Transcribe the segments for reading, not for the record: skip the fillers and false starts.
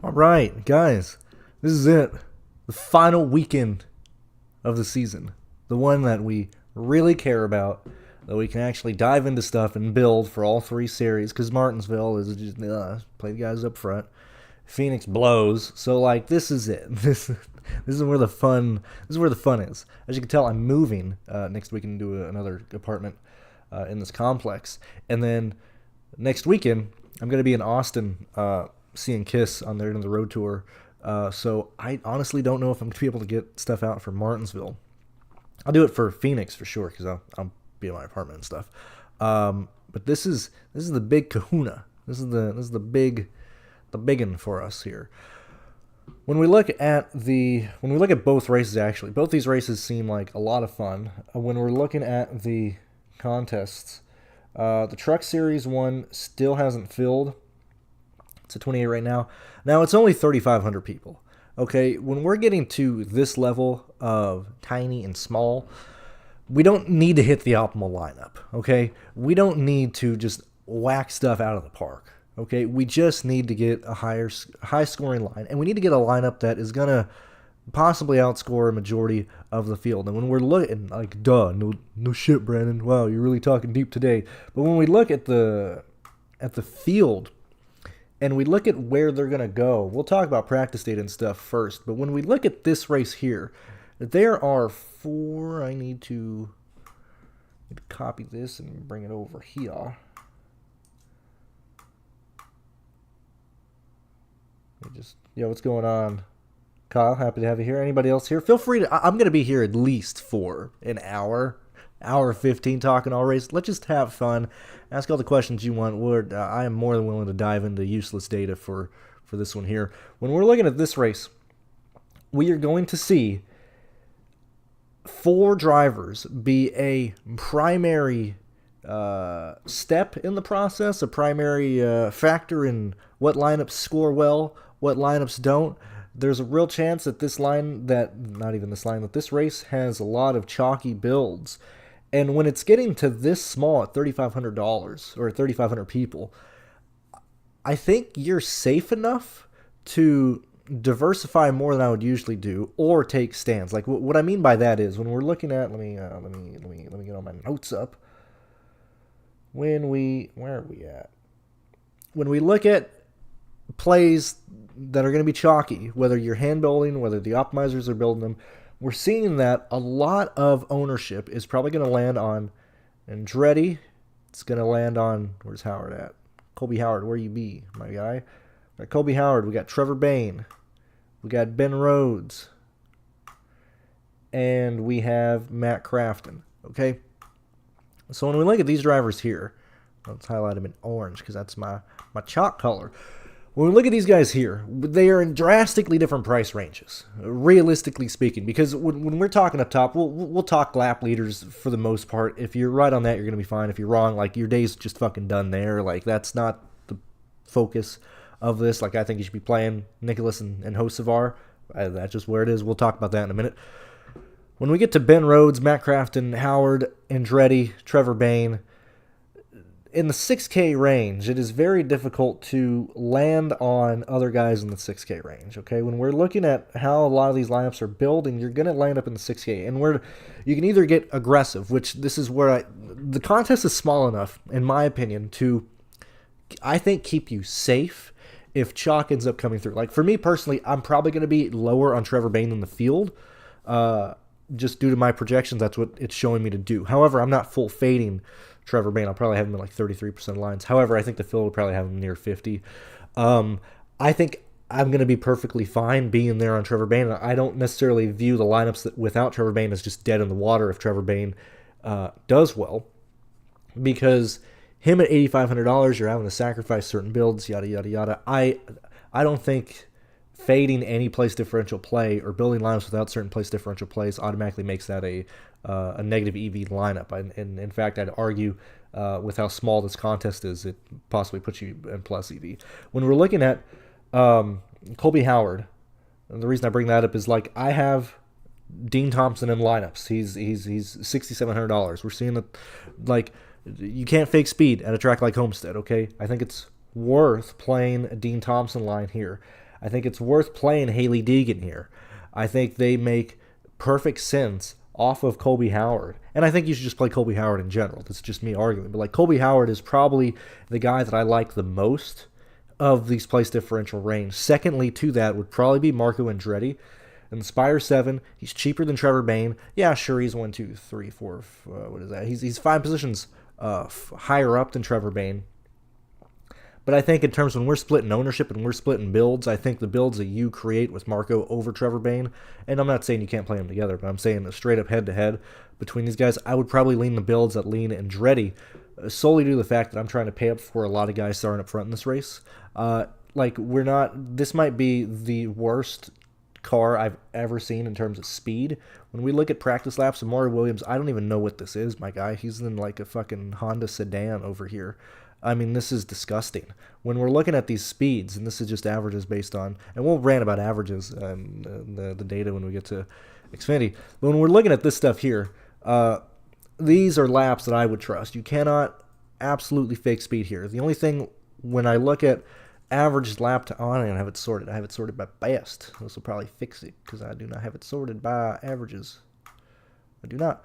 All right, guys, this is it. The final weekend of the season. The one that we really care about, that we can actually dive into stuff and build for all three series, because Martinsville is just, play the guys up front. Phoenix blows, so like this is it. This is where the fun. This is where the fun is. As you can tell, I'm moving next weekend to another apartment in this complex, and then next weekend I'm going to be in Austin seeing Kiss on their end of the road tour. So I honestly don't know if I'm going to be able to get stuff out for Martinsville. I'll do it for Phoenix for sure because I'll be in my apartment and stuff. But this is the big Kahuna. This is the big one for us here. When we look at both races, actually, both these races seem like a lot of fun. When we're looking at the contests, the Truck Series one still hasn't filled. It's at 28 right now. Now it's only 3,500 people. Okay, when we're getting to this level of tiny and small, we don't need to hit the optimal lineup. Okay, we don't need to just whack stuff out of the park. Okay, we just need to get a high scoring line, and we need to get a lineup that is gonna possibly outscore a majority of the field. And when we're looking, like, no shit, Brandon. Wow, you're really talking deep today. But when we look at the field, and we look at where they're going to go, we'll talk about practice data and stuff first. But when we look at this race here, there are four. I need to copy this and bring it over here. What's going on? Kyle, happy to have you here. Anybody else here? Feel free to. I'm going to be here at least for an hour 15 talking all race. Let's just have fun. Ask all the questions you want. I am more than willing to dive into useless data for this one here. When we're looking at this race, we are going to see four drivers be a primary step in the process, a primary factor in what lineups score well, what lineups don't. There's a real chance that this race has a lot of chalky builds. And when it's getting to this small at $3,500 or 3,500 people, I think you're safe enough to diversify more than I would usually do, or take stands. Like what I mean by that is when we're looking at let me get all my notes up. Where are we at? When we look at plays that are going to be chalky, whether you're hand building, whether the optimizers are building them, we're seeing that a lot of ownership is probably going to land on Andretti. It's going to land on, where's Howard at? Colby Howard, where you be, my guy? We got Colby Howard. We got Trevor Bayne. We got Ben Rhodes. And we have Matt Crafton. Okay? So when we look at these drivers here, let's highlight them in orange because that's my chalk color. When we look at these guys here, they are in drastically different price ranges, realistically speaking, because when we're talking up top, we'll talk lap leaders for the most part. If you're right on that, you're going to be fine. If you're wrong, like, your day's just fucking done there. Like, that's not the focus of this. Like, I think you should be playing Nicholas and Hocevar. That's just where it is. We'll talk about that in a minute. When we get to Ben Rhodes, Matt Crafton, Howard, Andretti, Trevor Bayne, in the 6K range, it is very difficult to land on other guys in the 6K range, okay? When we're looking at how a lot of these lineups are building, you're going to land up in the 6K. And you can either get aggressive, which this is where the contest is small enough, in my opinion, to, I think, keep you safe if chalk ends up coming through. Like, for me personally, I'm probably going to be lower on Trevor Bayne in the field, just due to my projections. That's what it's showing me to do. However, I'm not full fading Trevor Bayne. I'll probably have him in like 33% lines. However, I think the field will probably have him near 50. I think I'm going to be perfectly fine being there on Trevor Bayne. I don't necessarily view the lineups without Trevor Bayne as just dead in the water if Trevor Bayne does well, because him at $8,500, you're having to sacrifice certain builds, yada, yada, yada. I don't think fading any place differential play or building lineups without certain place differential plays automatically makes that a negative EV lineup. And in fact, I'd argue with how small this contest is, it possibly puts you in plus EV. When we're looking at Colby Howard, and the reason I bring that up is, like, I have Dean Thompson in lineups. He's $6,700. We're seeing that, like, you can't fake speed at a track like Homestead, okay? I think it's worth playing a Dean Thompson line here. I think it's worth playing Haley Deegan here. I think they make perfect sense off of Colby Howard. And I think you should just play Colby Howard in general. That's just me arguing. But like Colby Howard is probably the guy that I like the most of these place differential range. Secondly to that would probably be Marco Andretti. Inspire 7, he's cheaper than Trevor Bayne. Yeah, sure, he's 1, 2, 3, 4, what is that? He's 5 positions higher up than Trevor Bayne. But I think in terms when we're splitting ownership and we're splitting builds, I think the builds that you create with Marco over Trevor Bayne, and I'm not saying you can't play them together, but I'm saying a straight up head-to-head between these guys, I would probably lean the builds that lean Andretti, solely due to the fact that I'm trying to pay up for a lot of guys starting up front in this race. This might be the worst car I've ever seen in terms of speed. When we look at practice laps of Amari Williams, I don't even know what this is, my guy. He's in like a fucking Honda sedan over here. I mean, this is disgusting. When we're looking at these speeds, and this is just averages based on, and we'll rant about averages and the data when we get to Xfinity. But when we're looking at this stuff here, these are laps that I would trust. You cannot absolutely fake speed here. The only thing when I look at average lap to on, and I have it sorted. I have it sorted by best. This will probably fix it because I do not have it sorted by averages. I do not.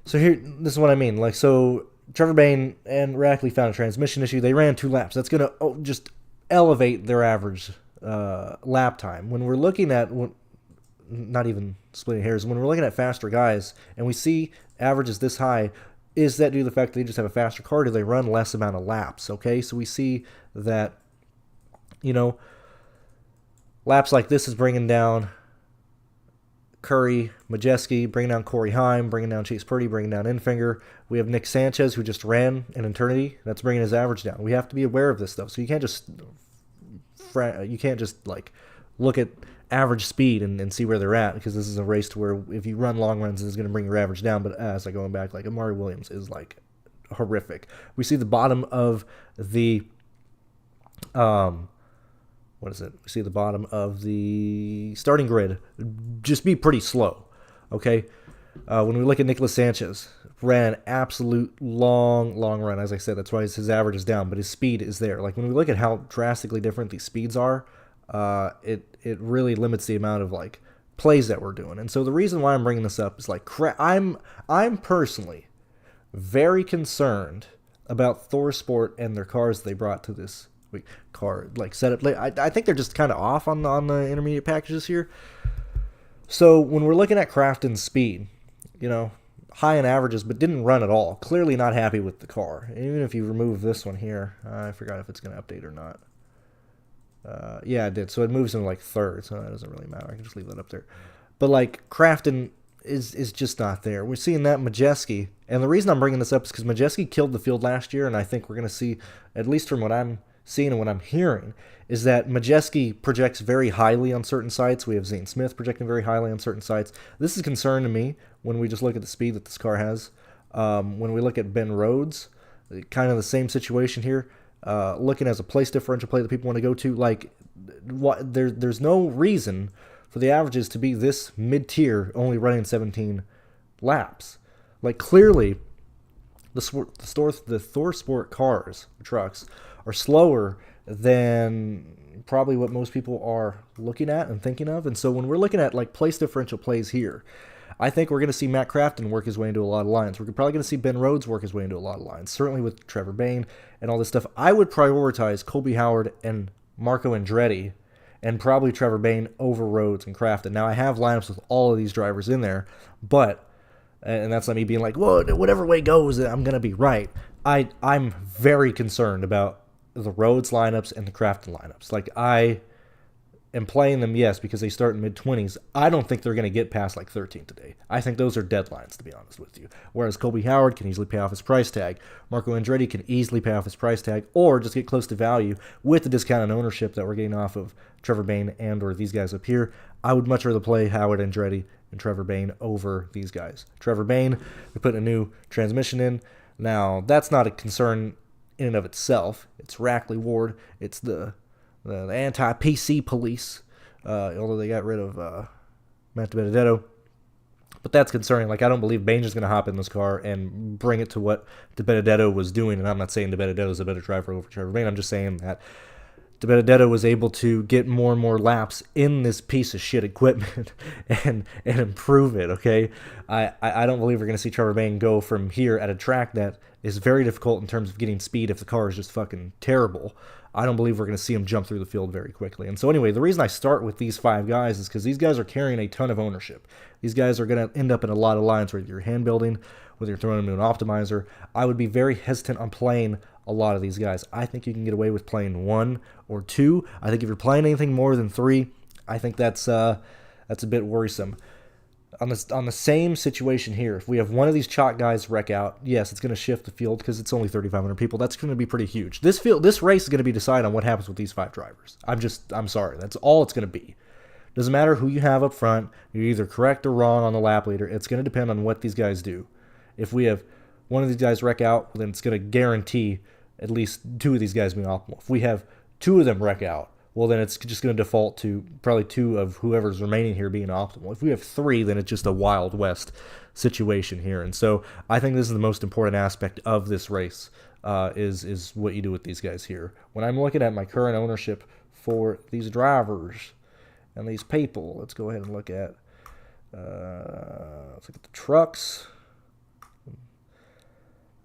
So here, this is what I mean. Like, so Trevor Bayne and Rackley found a transmission issue. They ran 2 laps. That's going to just elevate their average lap time. When we're looking at, not even splitting hairs, when we're looking at faster guys and we see averages this high, is that due to the fact that they just have a faster car? Do they run less amount of laps? Okay, so we see that, you know, laps like this is bringing down Curry, Majeski, bringing down Corey Heim, bringing down Chase Purdy, bringing down Infinger. We have Nick Sanchez, who just ran an eternity. That's bringing his average down. We have to be aware of this stuff. So you can't just like look at average speed and see where they're at, because this is a race to where if you run long runs, it's going to bring your average down. But as I going back, like Amari Williams is like horrific. We see the bottom of the we see the bottom of the starting grid just be pretty slow, okay? When we look at Nicholas Sanchez, ran an absolute long run. As I said, that's why his average is down, but his speed is there. Like, when we look at how drastically different these speeds are, it really limits the amount of, like, plays that we're doing. And so the reason why I'm bringing this up is, like, I'm personally very concerned about Thor Sport and their cars they brought to this car like setup. I think they're just kind of off on the intermediate packages here. So when we're looking at Crafton's speed, you know, high in averages, but didn't run at all. Clearly not happy with the car. Even if you remove this one here, I forgot if it's going to update or not. Yeah, it did. So it moves him like third, so that doesn't really matter. I can just leave that up there. But like Crafton is just not there. We're seeing that Majeski, and the reason I'm bringing this up is because Majeski killed the field last year, and I think we're going to see, at least from what I'm seeing and what I'm hearing, is that Majeski projects very highly on certain sites. We have Zane Smith projecting very highly on certain sites. This is a concern to me when we just look at the speed that this car has. When we look at Ben Rhodes, kind of the same situation here. Looking as a place differential play that people want to go to, like, there's no reason for the averages to be this mid-tier, only running 17 laps. Like, clearly, the Thor Sport cars, trucks, are slower than probably what most people are looking at and thinking of. And so when we're looking at, like, place differential plays here, I think we're going to see Matt Crafton work his way into a lot of lines. We're probably going to see Ben Rhodes work his way into a lot of lines, certainly with Trevor Bayne and all this stuff. I would prioritize Colby Howard and Marco Andretti and probably Trevor Bayne over Rhodes and Crafton. Now, I have lineups with all of these drivers in there, but, and that's not me being like, whoa, whatever way goes, I'm going to be right. I'm very concerned about the Rhodes lineups and the Crafton lineups. Like, I am playing them, yes, because they start in mid-20s. I don't think they're going to get past, like, 13 today. I think those are deadlines, to be honest with you. Whereas Colby Howard can easily pay off his price tag. Marco Andretti can easily pay off his price tag, or just get close to value with the discount on ownership that we're getting off of Trevor Bayne and or these guys up here. I would much rather play Howard Andretti and Trevor Bayne over these guys. Trevor Bayne, we put a new transmission in. Now, that's not a concern in and of itself. It's Rackley Ward. It's the anti-PC police, although they got rid of Matt DiBenedetto. But that's concerning. Like, I don't believe Bain's going to hop in this car and bring it to what DiBenedetto was doing. And I'm not saying DiBenedetto is a better driver over Trevor Bayne. I'm just saying that Benedetto was able to get more and more laps in this piece of shit equipment and improve it, okay? I don't believe we're going to see Trevor Bayne go from here at a track that is very difficult in terms of getting speed if the car is just fucking terrible. I don't believe we're going to see him jump through the field very quickly. And so anyway, the reason I start with these 5 guys is because these guys are carrying a ton of ownership. These guys are going to end up in a lot of lines where you're hand building, whether you're throwing them into an optimizer. I would be very hesitant on playing a lot of these guys. I think you can get away with playing 1 or 2. I think if you're playing anything more than 3, I think that's a bit worrisome. On the same situation here, if we have one of these chalk guys wreck out, yes, it's going to shift the field because it's only 3,500 people. That's going to be pretty huge. This race is going to be decided on what happens with these 5 drivers. I'm sorry. That's all it's going to be. Doesn't matter who you have up front. You're either correct or wrong on the lap leader. It's going to depend on what these guys do. If we have one of these guys wreck out, then it's going to guarantee at least 2 of these guys being optimal. If we have 2 of them wreck out, well, then it's just going to default to probably 2 of whoever's remaining here being optimal. If we have 3, then it's just a Wild West situation here. And so I think this is the most important aspect of this race, is what you do with these guys here. When I'm looking at my current ownership for these drivers and these people, let's go ahead and look at the trucks.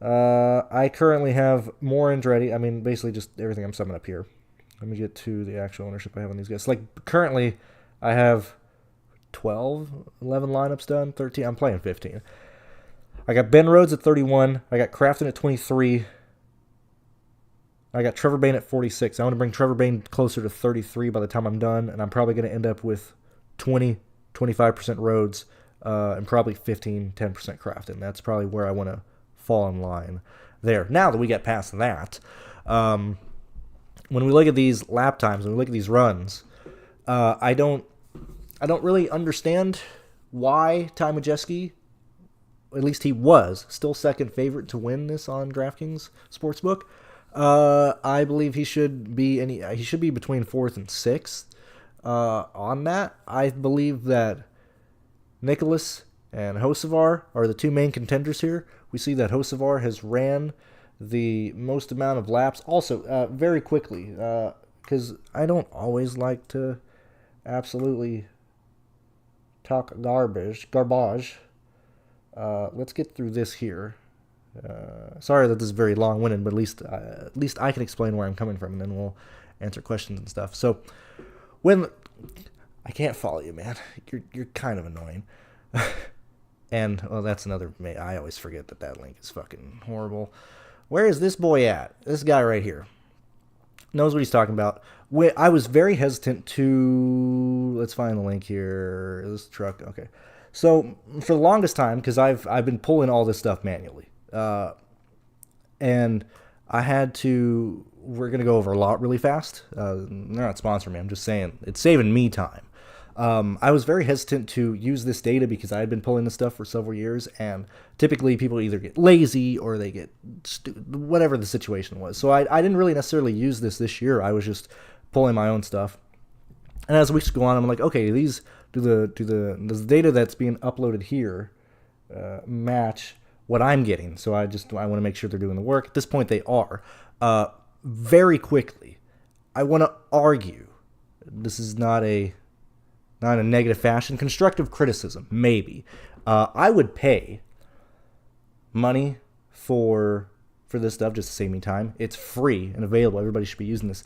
I currently have more Andretti. I mean, basically just everything I'm summing up here. Let me get to the actual ownership I have on these guys. Like, currently, I have 11 lineups done, 13. I'm playing 15. I got Ben Rhodes at 31. I got Crafton at 23. I got Trevor Bayne at 46. I want to bring Trevor Bayne closer to 33 by the time I'm done, and I'm probably going to end up with 25% Rhodes, and probably 10% Crafton. That's probably where I want to fall in line there. Now that we get past that, when we look at these lap times, when we look at these runs, I don't really understand why Ty Majeski, at least he was, still second favorite to win this on DraftKings Sportsbook. I believe he should be between 4th and 6th on that. I believe that Nicholas and Hocevar are the 2 main contenders here. We see that Hocevar has ran the most amount of laps. Also, very quickly, because I don't always like to absolutely talk garbage. Let's get through this here. Sorry that this is very long-winded, but at least I can explain where I'm coming from, and then we'll answer questions and stuff. So, when I can't follow you, man, you're kind of annoying. And well, that's another. I always forget that link is fucking horrible. Where is this boy at? This guy right here knows what he's talking about. I was very hesitant to. Let's find the link here. This truck. Okay. So for the longest time, because I've been pulling all this stuff manually, and I had to. We're gonna go over a lot really fast. They're not sponsoring me. I'm just saying it's saving me time. I was very hesitant to use this data because I had been pulling this stuff for several years, and typically people either get lazy or they get whatever the situation was. So I didn't really necessarily use this year. I was just pulling my own stuff. And as weeks go on, I'm like, okay, does the data that's being uploaded here match what I'm getting? So I want to make sure they're doing the work. At this point, they are. Very quickly, I want to argue. This is not in a negative fashion. Constructive criticism, maybe. I would pay money for this stuff just to save me time. It's free and available. Everybody should be using this.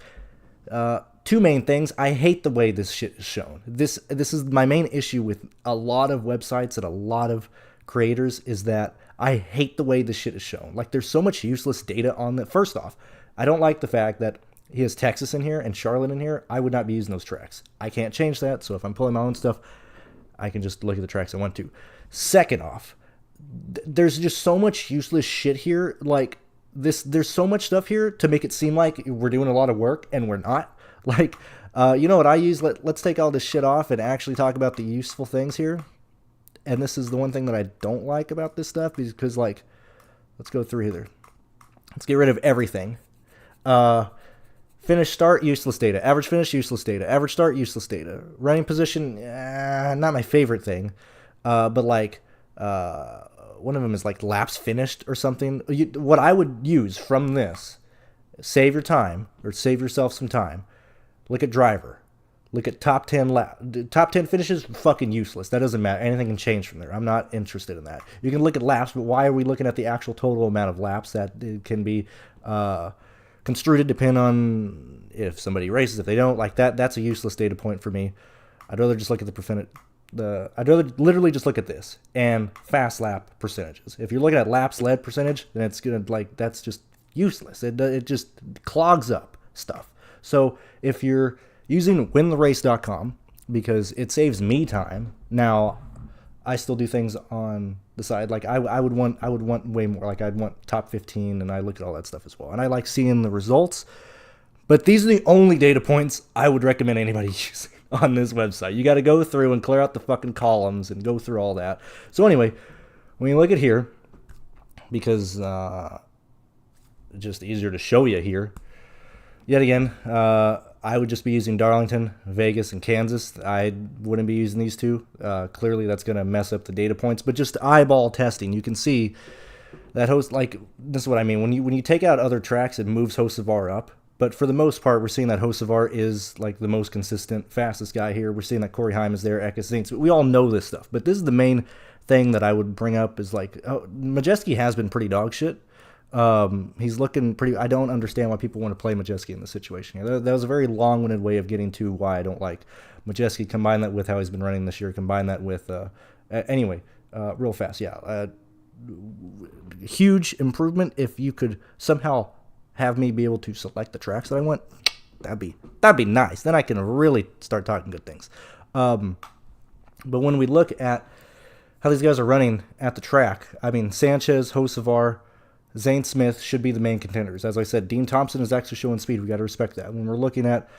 2 main things. I hate the way this shit is shown. This is my main issue with a lot of websites and a lot of creators, is that I hate the way this shit is shown. Like, there's so much useless data on that. First off, I don't like the fact that he has Texas in here and Charlotte in here. I would not be using those tracks. I can't change that, so if I'm pulling my own stuff, I can just look at the tracks I want to. Second off, there's just so much useless shit here. Like, there's so much stuff here to make it seem like we're doing a lot of work, and we're not. Like, you know what I use? Let's take all this shit off and actually talk about the useful things here. And this is the one thing that I don't like about this stuff, because, like, let's go through here. Let's get rid of everything. Finish start, useless data. Average finish, useless data. Average start, useless data. Running position, not my favorite thing. But like, one of them is like laps finished or something. What I would use from this, save your time, or save yourself some time, Look at driver. Look at top 10 top 10 finishes, fucking useless. That doesn't matter. Anything can change from there. I'm not interested in that. You can look at laps, but why are we looking at the actual total amount of laps? That can be construed depending on if somebody races, if they don't. Like that, that's a useless data point for me. I'd rather just look at the percentage. I'd rather literally just look at this and fast lap percentages. If you're looking at laps led percentage, then it's gonna that's just useless. It just clogs up stuff. So if you're using wintherace.com, because it saves me time. Now, I still do things on the side. Like I would want way more. Like I'd want top 15, and I look at all that stuff as well. And I like seeing the results. But these are the only data points I would recommend anybody using on this website. You got to go through and clear out the fucking columns and go through all that. So anyway, when you look at here, because it's just easier to show you here. Yet again, I would just be using Darlington, Vegas, and Kansas. I wouldn't be using these two. Clearly, that's going to mess up the data points. But just eyeball testing, you can see that this is what I mean. When you take out other tracks, it moves Hocevar up. But for the most part, we're seeing that Hocevar is like the most consistent, fastest guy here. We're seeing that Corey Heim is there, Eka Saints. We all know this stuff. But this is the main thing that I would bring up is Majeski has been pretty dog shit. He's looking pretty. I don't understand why people want to play Majeski in this situation. That was a very long-winded way of getting to why I don't like Majeski. Combine that with how he's been running this year. Combine that with anyway, real fast. Yeah, huge improvement. If you could somehow have me be able to select the tracks that I want, that'd be nice. Then I can really start talking good things. But when we look at how these guys are running at the track, I mean Sanchez, Hocevar, Zane Smith should be the main contenders. As I said, Dean Thompson is actually showing speed. We got to respect that. When we're looking at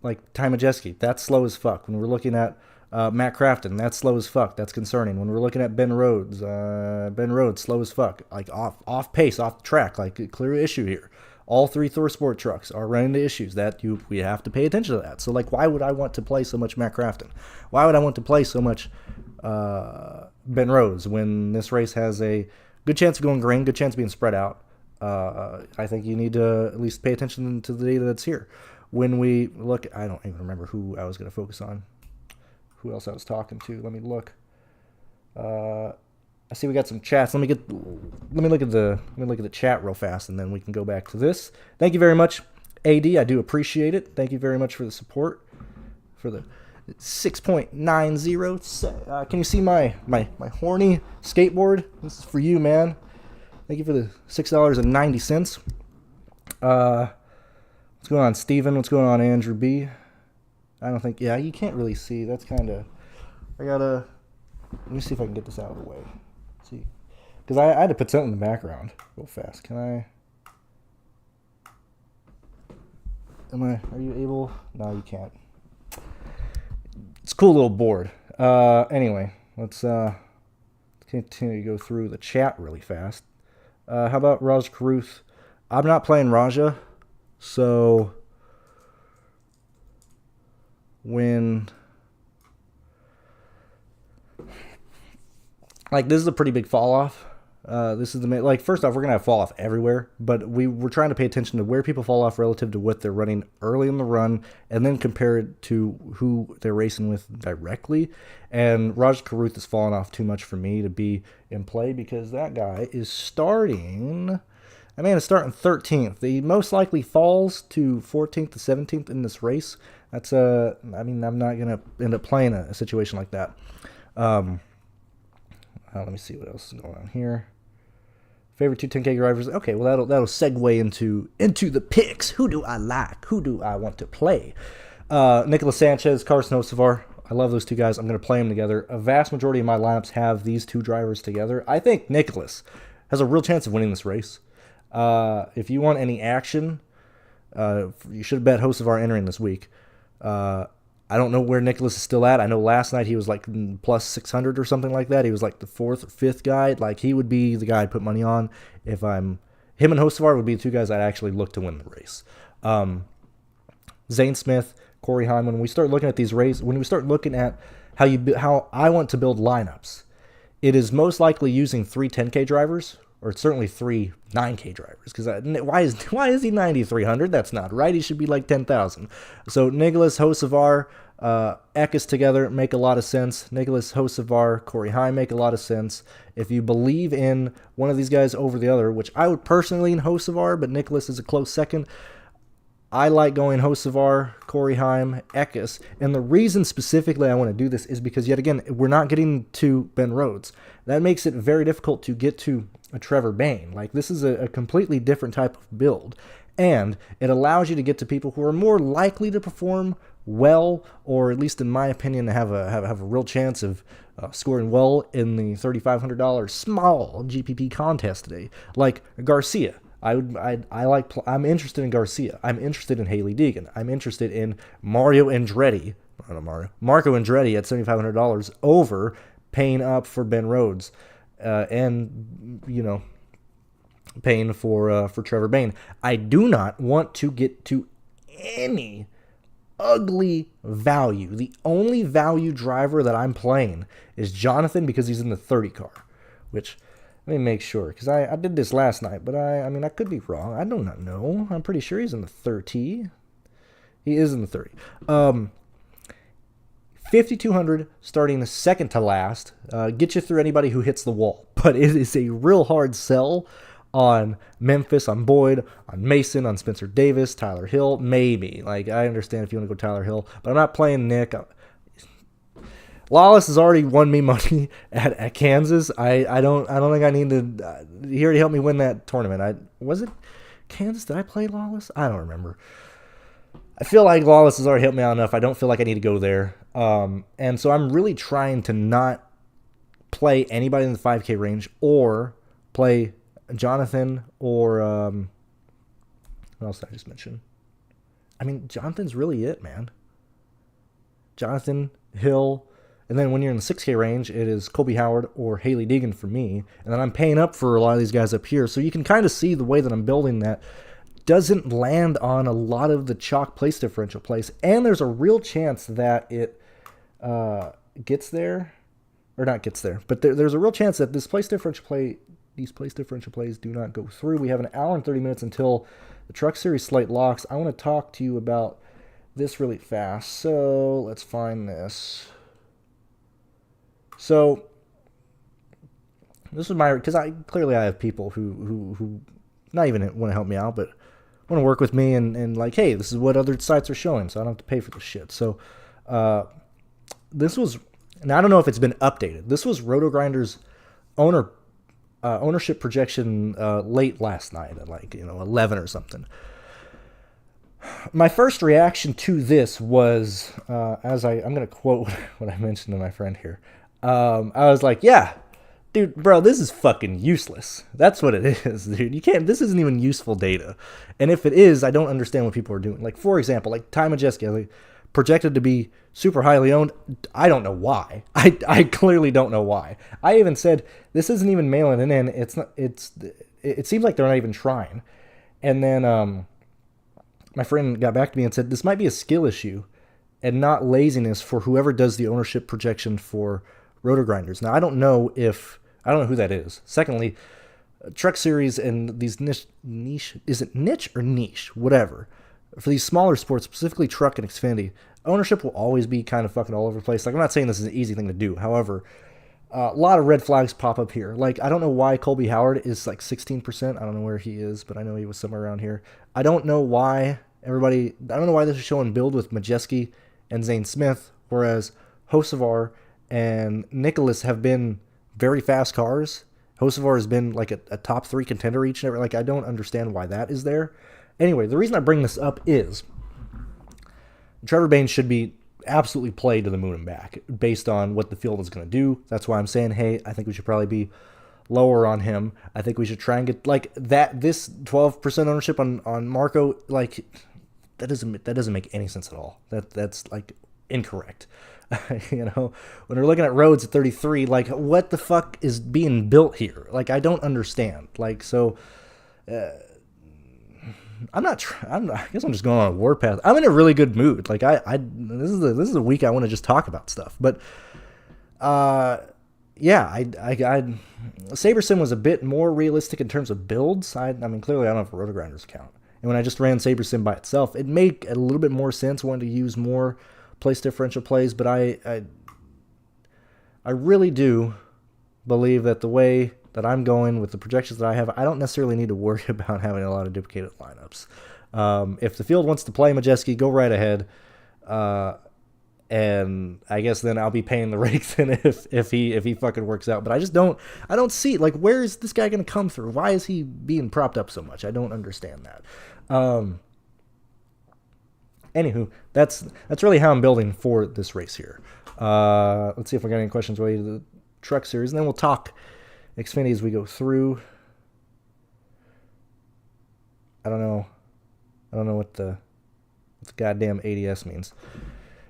like Ty Majeski, that's slow as fuck. When we're looking at Matt Crafton, that's slow as fuck. That's concerning. When we're looking at Ben Rhodes, slow as fuck. Like off pace, off the track. Like a clear issue here. All three Thor Sport trucks are running into issues that we have to pay attention to that. So like, why would I want to play so much Matt Crafton? Why would I want to play so much Ben Rhodes when this race has a good chance of going green, good chance of being spread out? I think you need to at least pay attention to the data that's here. When we look, I don't even remember who I was going to focus on. Who else I was talking to? Let me look. I see we got some chats. Let me look at the chat real fast, and then we can go back to this. Thank you very much, AD. I do appreciate it. Thank you very much for the support. For the 6.90. Can you see my horny skateboard? This is for you, man. Thank you for the $6.90. What's going on, Steven? What's going on, Andrew B? I don't think, yeah, you can't really see. That's kind of, let me see if I can get this out of the way. Let's see, because I had to put something in the background real fast. Are you able? No, you can't. It's a cool little board. Anyway, let's continue to go through the chat really fast. How about Raj Karuth? I'm not playing Raja, so when this is a pretty big fall off. This is first off, we're gonna have fall off everywhere, but we're trying to pay attention to where people fall off relative to what they're running early in the run, and then compare it to who they're racing with directly. And Raj Karuth has fallen off too much for me to be in play, because that guy is starting. I mean, it's starting 13th. He most likely falls to 14th to 17th in this race. That's I'm not gonna end up playing a situation like that. Let me see what else is going on here. Favorite two 10K drivers. Okay, well that'll segue into the picks. Who do I like? Who do I want to play? Nicolas Sanchez, Carson Hocevar. I love those two guys. I'm going to play them together. A vast majority of my lineups have these two drivers together. I think Nicolas has a real chance of winning this race. If you want any action, you should bet Hocevar entering this week. I don't know where Nicolas is still at. I know last night he was like plus 600 or something like that. He was like the fourth or fifth guy. Like, he would be the guy I'd put money on. Him and Hocevar would be the two guys I'd actually look to win the race. Zane Smith, Corey Heim. When we start looking at these races, when we start looking at how I want to build lineups, it is most likely using three 10K drivers or certainly 3 9K drivers. Because why is he 9,300? That's not right. He should be like 10,000. So Nicholas, Hocevar, Eckes together make a lot of sense. Nicholas, Hocevar, Corey Heim make a lot of sense. If you believe in one of these guys over the other, which I would personally lean Hocevar, but Nicholas is a close second, I like going Hocevar, Corey Heim, Eckes. And the reason specifically I want to do this is because, yet again, we're not getting to Ben Rhodes. That makes it very difficult to get to a Trevor Bayne. Like, this is a completely different type of build. And it allows you to get to people who are more likely to perform well, or at least in my opinion, to have a real chance of scoring well in the $3,500 small GPP contest today, like Garcia. I'm interested in Garcia. I'm interested in Haley Deegan. I'm interested in Marco Andretti at $7,500 over paying up for Ben Rhodes, and paying for Trevor Bayne. I do not want to get to any ugly value. The only value driver that I'm playing is Jonathan, because he's in the 30 car, which, let me make sure, because I did this last night, but I mean, I could be wrong. I do not know. I'm pretty sure he's in the 30. He is in the 30. 5,200 starting second to last. Get you through anybody who hits the wall. But it is a real hard sell on Memphis, on Boyd, on Mason, on Spencer Davis, Tyler Hill, maybe. Like, I understand if you want to go Tyler Hill, but I'm not playing Nick. Lawless has already won me money at Kansas. I don't think I need to. He already helped me win that tournament. Was it Kansas? Did I play Lawless? I don't remember. I feel like Lawless has already helped me out enough. I don't feel like I need to go there. And so I'm really trying to not play anybody in the 5K range, or play Jonathan, or what else did I just mention? I mean, Jonathan's really it, man. Jonathan, Hill, and then when you're in the 6K range, it is Colby Howard or Haley Deegan for me. And then I'm paying up for a lot of these guys up here. So you can kind of see the way that I'm building that doesn't land on a lot of the chalk place differential plays. And there's a real chance that it gets there, or not gets there, but there's a real chance that these place differential plays do not go through. We have an hour and 30 minutes until the Truck Series slate locks. I want to talk to you about this really fast. So let's find this. So this is my, because I have people who not even want to help me out, but want to work with me and like, hey, this is what other sites are showing, so I don't have to pay for this shit. So this was, and I don't know if it's been updated. This was RotoGrinders ownership projection late last night at 11 or something. My first reaction to this was, I'm going to quote what I mentioned to my friend here. I was like, yeah, dude, bro, this is fucking useless. That's what it is, dude. This isn't even useful data. And if it is, I don't understand what people are doing. Like, for example, like Ty Majeski, projected to be super highly owned. I don't know why. I clearly don't know why. I even said, this isn't even mailing it in. It seems like they're not even trying. And then, my friend got back to me and said, this might be a skill issue and not laziness for whoever does the ownership projection for RotoGrinders. Now, I don't know who that is. Secondly, Truck Series and these niche, is it niche or niche? Whatever. For these smaller sports, specifically Truck and Xfinity, ownership will always be kind of fucking all over the place. Like, I'm not saying this is an easy thing to do. However, a lot of red flags pop up here. Like, I don't know why Colby Howard is like 16%. I don't know where he is, but I know he was somewhere around here. I don't know why this is showing build with Majeski and Zane Smith, whereas Hocevar and Nicholas have been very fast cars. Hocevar has been like a top 3 contender each and every. Like, I don't understand why that is there. Anyway, the reason I bring this up is Trevor Bayne should be absolutely played to the moon and back based on what the field is going to do. That's why I'm saying, hey, I think we should probably be lower on him. I think we should try and get like that. This 12% ownership on Marco, like that doesn't make any sense at all. That's like incorrect. When we're looking at Rhodes at 33, like what the fuck is being built here? Like, I don't understand. Like, so I guess I'm just going on a warpath. I'm in a really good mood. Like, this is a week I want to just talk about stuff. But yeah, SaberSim was a bit more realistic in terms of builds. I mean, clearly I don't have a Rotogrinders account. And when I just ran SaberSim by itself, it made a little bit more sense. I wanted to use more place differential plays, but I really do believe that the way that I'm going with the projections that I have, I don't necessarily need to worry about having a lot of duplicated lineups. If the field wants to play Majeski, go right ahead. And I guess then I'll be paying the rakes in if he fucking works out. But I don't see, like, where is this guy going to come through? Why is he being propped up so much? I don't understand that. Anywho, that's really how I'm building for this race here. Let's see if we got any questions related to the Truck Series, and then we'll talk Xfinity as we go through. I don't know what the goddamn ADS means.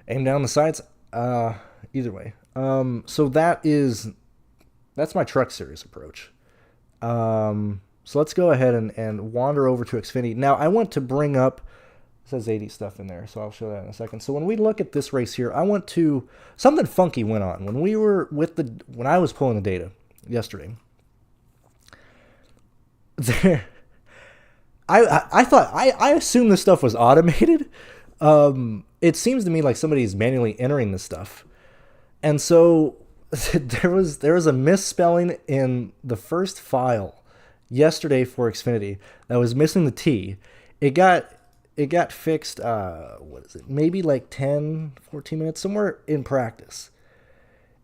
Aim down the sights. Either way. So that's my Truck Series approach. So let's go ahead and wander over to Xfinity. Now I want to bring up, it says 80 stuff in there, so I'll show that in a second. So when we look at this race here, something funky went on when I was pulling the data yesterday. I assumed this stuff was automated. It seems to me like somebody's manually entering this stuff. And so there was a misspelling in the first file yesterday for Xfinity that was missing the T. It got fixed, maybe like 10, 14 minutes, somewhere in practice.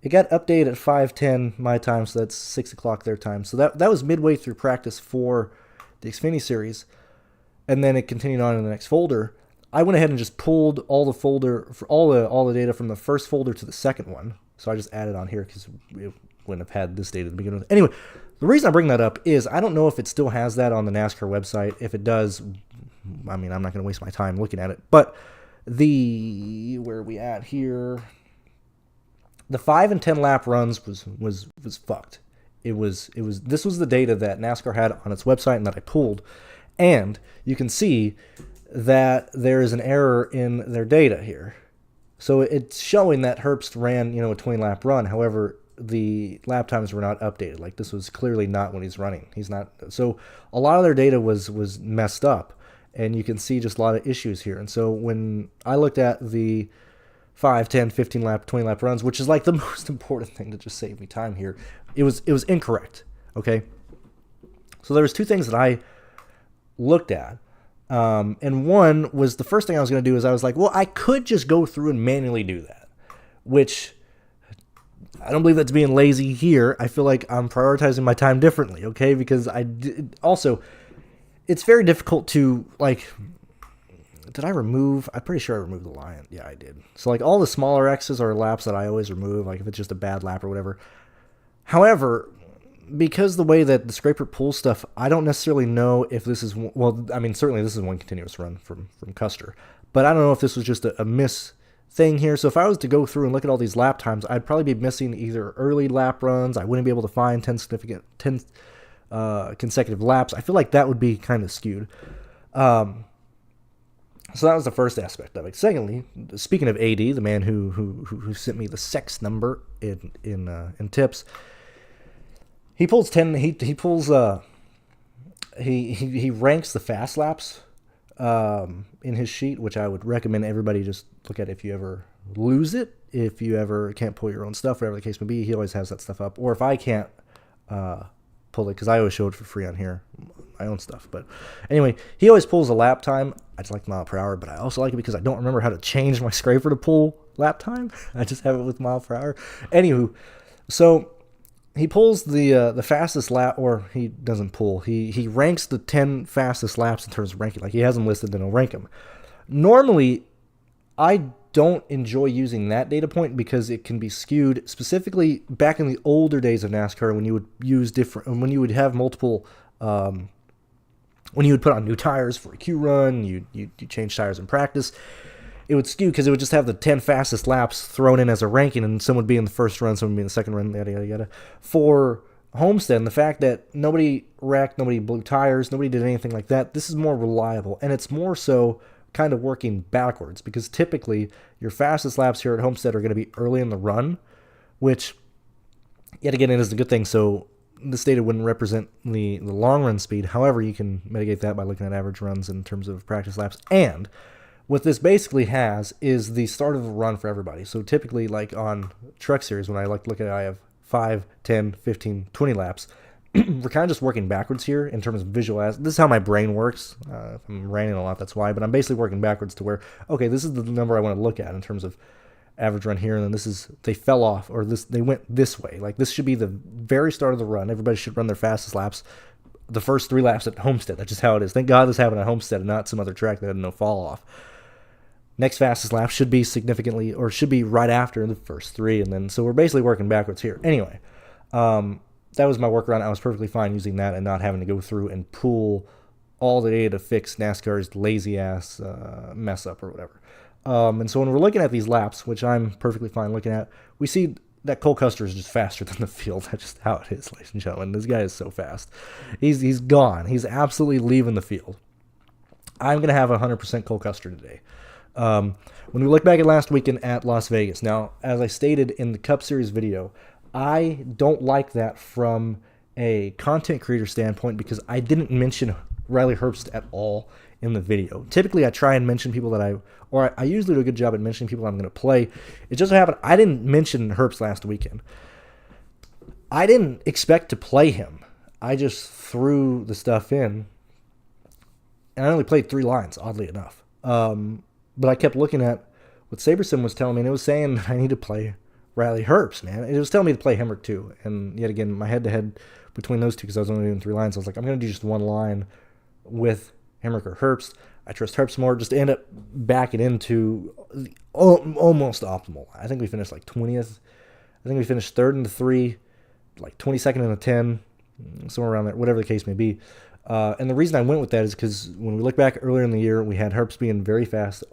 It got updated at 5:10 my time, so that's 6 o'clock their time. So that was midway through practice for the Xfinity Series, and then it continued on in the next folder. I went ahead and just pulled all the data from the first folder to the second one. So I just added on here because we wouldn't have had this data to begin with. Anyway, the reason I bring that up is I don't know if it still has that on the NASCAR website. If it does, I mean, I'm not going to waste my time looking at it. But where are we at here? The 5 and 10 lap runs was fucked. This was the data that NASCAR had on its website and that I pulled, and you can see that there is an error in their data here. So it's showing that Herbst ran, a 20 lap run. However, the lap times were not updated. Like, this was clearly not when he's running. He's not. So a lot of their data was messed up, and you can see just a lot of issues here. And so when I looked at the 5, 10, 15 lap, 20 lap runs, which is like the most important thing to just save me time here, it was incorrect. Okay. So there was two things that I looked at. And one was, the first thing I was going to do is I was like, well, I could just go through and manually do that, which I don't believe that's being lazy here. I feel like I'm prioritizing my time differently. Okay. Because also, it's very difficult to, like, I'm pretty sure I removed the Lion. Yeah, I did. So, like, all the smaller X's are laps that I always remove, like if it's just a bad lap or whatever. However, because the way that the scraper pulls stuff, I don't necessarily know if this is, well, I mean, certainly this is one continuous run from Custer, but I don't know if this was just a miss thing here. So if I was to go through and look at all these lap times, I'd probably be missing either early lap runs. I wouldn't be able to find 10 consecutive laps. I feel like that would be kind of skewed. So that was the first aspect of it. Secondly, speaking of AD, the man who sent me the sex number in tips, he pulls 10. He ranks the fast laps in his sheet, which I would recommend everybody just look at if you ever lose it, if you ever can't pull your own stuff, whatever the case may be. He always has that stuff up. Or if I can't pull it, because I always show it for free on here, my own stuff. But anyway, he always pulls a lap time. I just like mile per hour, but I also like it because I don't remember how to change my scraper to pull lap time. I just have it with mile per hour. Anywho, so he pulls the fastest lap, or he doesn't pull. He ranks the 10 fastest laps in terms of ranking. Like, he has them listed, then he'll rank them. Normally, I don't enjoy using that data point because it can be skewed. Specifically, back in the older days of NASCAR, when you would use when you would have multiple, when you would put on new tires for a Q run, you change tires in practice, it would skew because it would just have the 10 fastest laps thrown in as a ranking, and some would be in the first run, some would be in the second run, yada, yada, yada. For Homestead, and the fact that nobody wrecked, nobody blew tires, nobody did anything like that, this is more reliable, and it's more so kind of working backwards, because typically your fastest laps here at Homestead are going to be early in the run, which Yet again, it is a good thing. So this data wouldn't represent the long run speed. However, you can mitigate that by looking at average runs in terms of practice laps. And what this basically has is the start of the run for everybody. So typically, like on Truck Series, when I like to look at it, I have 5, 10, 15, 20 laps. We're kind of just working backwards here in terms of visualize. This is how my brain works. If I'm ranting a lot, that's why. But I'm basically working backwards to where, okay, this is the number I want to look at in terms of average run here, and then this is, they fell off, or they went this way. Like, this should be the very start of the run. Everybody should run their fastest laps the first 3 laps at Homestead. That's just how it is. Thank God this happened at Homestead and not some other track that had no fall off. Next fastest lap should be significantly, or should be right after the first 3, and then, so we're basically working backwards here. Anyway, that was my workaround. I was perfectly fine using that and not having to go through and pull all the data to fix NASCAR's lazy-ass mess up or whatever. And so when we're looking at these laps, which I'm perfectly fine looking at, we see that Cole Custer is just faster than the field. That's just how it is, ladies and gentlemen. This guy is so fast. He's gone. He's absolutely leaving the field. I'm going to have 100% Cole Custer today. When we look back at last weekend at Las Vegas, now, as I stated in the Cup Series video, I don't like that from a content creator standpoint because I didn't mention Riley Herbst at all in the video. Typically, I try and mention people that I usually do a good job at mentioning people I'm going to play. It just so happened I didn't mention Herbst last weekend. I didn't expect to play him. I just threw the stuff in, and I only played 3 lines, oddly enough. But I kept looking at what Saberson was telling me, and it was saying that I need to play Riley Herbst, man. It was telling me to play Hemrick too. And yet again, my head-to-head between those two, because I was only doing 3 lines, I was like, I'm going to do just 1 line with Hemrick or Herbst. I trust Herbst more, just to end up backing into almost optimal. I think we finished like 20th. I think we finished 3rd in the 3, like 22nd in the 10, somewhere around there, whatever the case may be. And the reason I went with that is because when we look back earlier in the year, we had Herbst being very fast,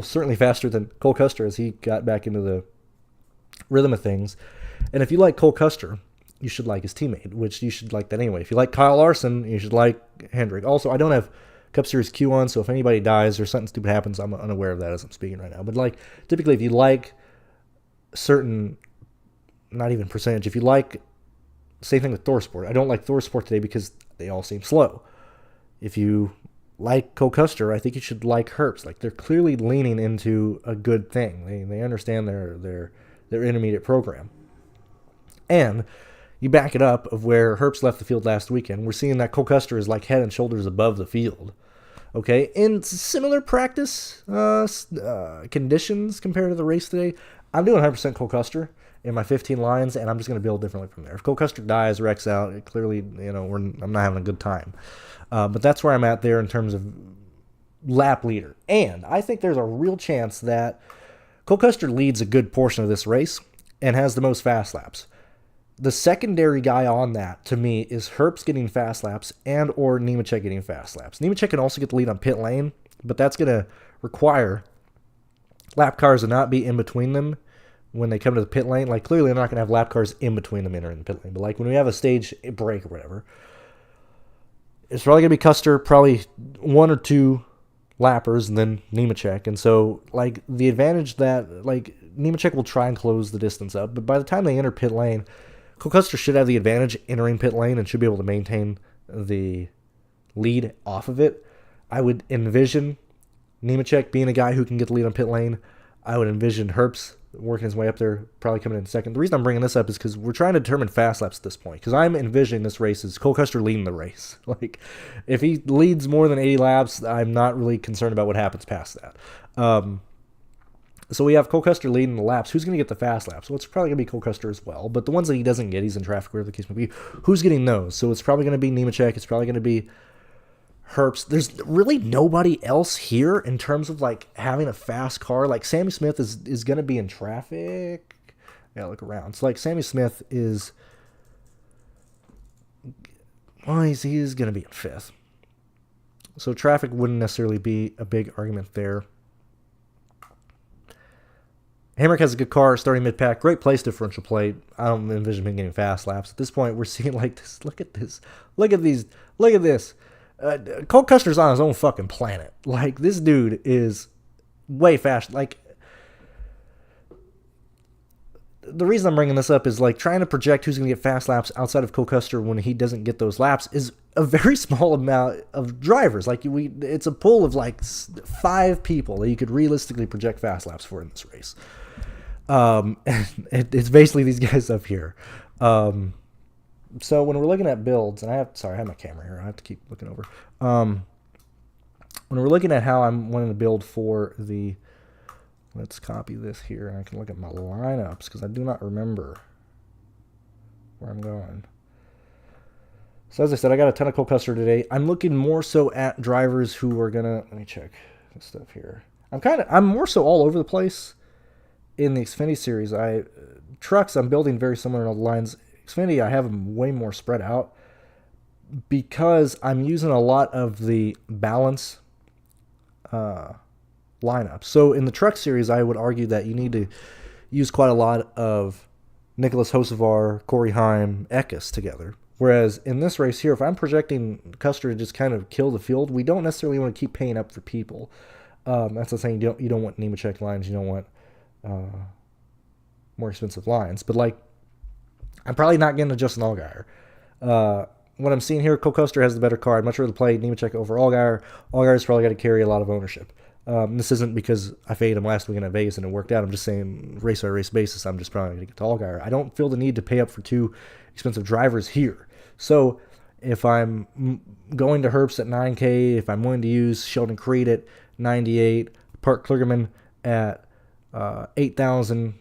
certainly faster than Cole Custer as he got back into the rhythm of things. And if you like Cole Custer, you should like his teammate, which you should like that anyway. If you like Kyle Larson, you should like Hendrick. Also, I don't have Cup Series Q on, so if anybody dies or something stupid happens, I'm unaware of that as I'm speaking right now. But like, typically, if you like certain, not even percentage, if you like, same thing with ThorSport. I don't like ThorSport today because they all seem slow. If you like Cole Custer, I think you should like Herbst. Like, they're clearly leaning into a good thing. They understand their intermediate program. And you back it up of where Herbst left the field last weekend. We're seeing that Cole Custer is like head and shoulders above the field. Okay, in similar practice conditions compared to the race today, I'm doing 100% Cole Custer in my 15 lines, and I'm just going to build differently from there. If Cole Custer dies, wrecks out, it clearly, I'm not having a good time. But that's where I'm at there in terms of lap leader. And I think there's a real chance that Cole Custer leads a good portion of this race and has the most fast laps. The secondary guy on that, to me, is Herbst getting fast laps and or Nemechek getting fast laps. Nemechek can also get the lead on pit lane, but that's going to require lap cars to not be in between them when they come to the pit lane. Like, clearly, they're not going to have lap cars in between them entering the pit lane. But, like, when we have a stage break or whatever, it's probably going to be Custer, probably 1 or 2 lappers, and then Nemechek. And so, like, the advantage that, like, Nemechek will try and close the distance up, but by the time they enter pit lane, Cole Custer should have the advantage entering pit lane and should be able to maintain the lead off of it. I would envision Nemechek being a guy who can get the lead on pit lane. I would envision Herbst working his way up there, probably coming in second. The reason I'm bringing this up is because we're trying to determine fast laps at this point, because I'm envisioning this race as Cole Custer leading the race. Like, if he leads more than 80 laps, I'm not really concerned about what happens past that. So we have Cole Custer leading the laps. Who's going to get the fast laps? Well, it's probably going to be Cole Custer as well. But the ones that he doesn't get, he's in traffic, wherever the case may be. Who's getting those? So it's probably going to be Nemechek. It's probably going to be Herbst. There's really nobody else here in terms of, like, having a fast car. Like, Sammy Smith is going to be in traffic. I got to look around. So, like, Sammy Smith is... Well, he's going to be in 5th. So traffic wouldn't necessarily be a big argument there. Hemrick has a good car, starting mid-pack. Great place differential play. I don't envision him getting fast laps. At this point, we're seeing like this. Look at this. Look at these. Look at this. Cole Custer's on his own fucking planet. Like, this dude is way fast. Like, the reason I'm bringing this up is like trying to project who's going to get fast laps outside of Cole Custer when he doesn't get those laps is a very small amount of drivers. Like it's a pool of like 5 people that you could realistically project fast laps for in this race. It's basically these guys up here. So when we're looking at builds, and I have my camera here. I have to keep looking over. When we're looking at how I'm wanting to build for the, let's copy this here, and I can look at my lineups because I do not remember where I'm going. So as I said, I got a ton of Cole Custer today. I'm looking more so at drivers who are gonna. Let me check this stuff here. I'm more so all over the place in the Xfinity series. Trucks I'm building very similar to the lines. Xfinity, I have them way more spread out because I'm using a lot of the balance lineup. So in the truck series, I would argue that you need to use quite a lot of Nicholas Hocevar, Corey Heim, Eckes together. Whereas in this race here, if I'm projecting Custer to just kind of kill the field, we don't necessarily want to keep paying up for people. That's the thing. You don't want Nemechek lines. You don't want more expensive lines. But like, I'm probably not getting to Justin Allgaier. What I'm seeing here, Cole Custer has the better car. I'd much rather play Nemechek over Allgaier. Allgaier's probably got to carry a lot of ownership. This isn't because I faded him last weekend at Vegas and it worked out. I'm just saying race by race basis, I'm just probably going to get to Allgaier. I don't feel the need to pay up for 2 expensive drivers here. So if I'm going to Herbst at 9K, if I'm willing to use Sheldon Creed at 98, Park Kligerman at 8,000,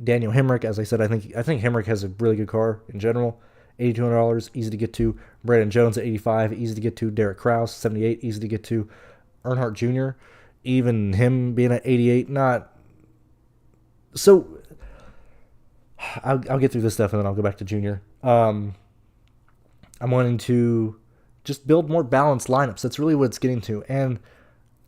Daniel Hemrick, as I said, I think Hemrick has a really good car in general. $8,200, easy to get to. Brandon Jones at 85, easy to get to. Derek Kraus, 78, easy to get to. Earnhardt Jr., even him being at 88, not. So I'll get through this stuff and then I'll go back to Junior. I'm wanting to just build more balanced lineups. That's really what it's getting to. And